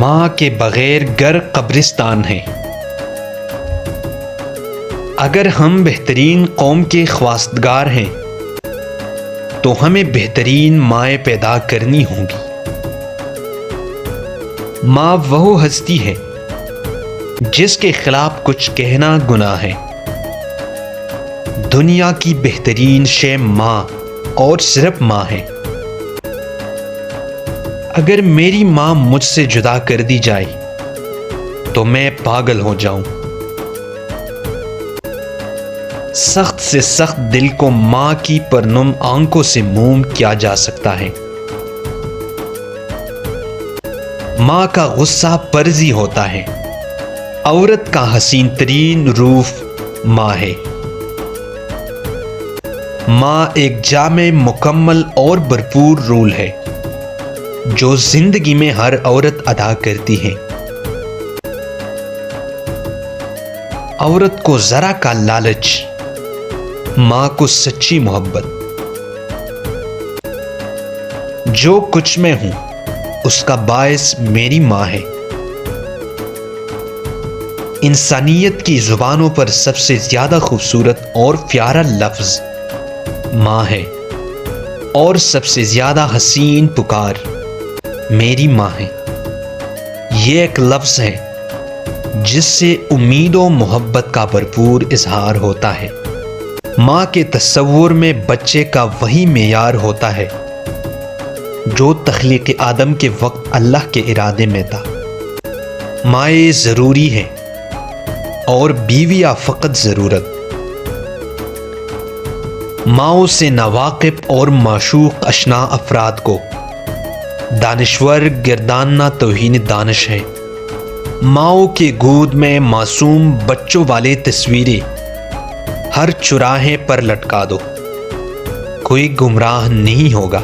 ماں کے بغیر گھر قبرستان ہے۔ اگر ہم بہترین قوم کے خواستگار ہیں تو ہمیں بہترین مائیں پیدا کرنی ہوں گی۔ ماں وہ ہستی ہے جس کے خلاف کچھ کہنا گناہ ہے۔ دنیا کی بہترین شے ماں اور صرف ماں ہے۔ اگر میری ماں مجھ سے جدا کر دی جائے تو میں پاگل ہو جاؤں۔ سخت سے سخت دل کو ماں کی پرنم آنکھوں سے موم کیا جا سکتا ہے۔ ماں کا غصہ پرزی ہوتا ہے۔ عورت کا حسین ترین روپ ماں ہے۔ ماں ایک جامع، مکمل اور بھرپور رول ہے جو زندگی میں ہر عورت ادا کرتی ہے۔ عورت کو ذرا کا لالچ، ماں کو سچی محبت۔ جو کچھ میں ہوں اس کا باعث میری ماں ہے۔ انسانیت کی زبانوں پر سب سے زیادہ خوبصورت اور پیارا لفظ ماں ہے، اور سب سے زیادہ حسین پکار میری ماں ہے۔ یہ ایک لفظ ہے جس سے امید و محبت کا بھرپور اظہار ہوتا ہے۔ ماں کے تصور میں بچے کا وہی معیار ہوتا ہے جو تخلیق آدم کے وقت اللہ کے ارادے میں تھا۔ مائیں ضروری ہے اور بیویاں فقط ضرورت۔ ماؤں سے ناواقف اور معشوق اشنا افراد کو دانشور گرداننا توہین دانش ہے۔ ماؤں کے گود میں معصوم بچوں والے تصویریں ہر چوراہے پر لٹکا دو، کوئی گمراہ نہیں ہوگا۔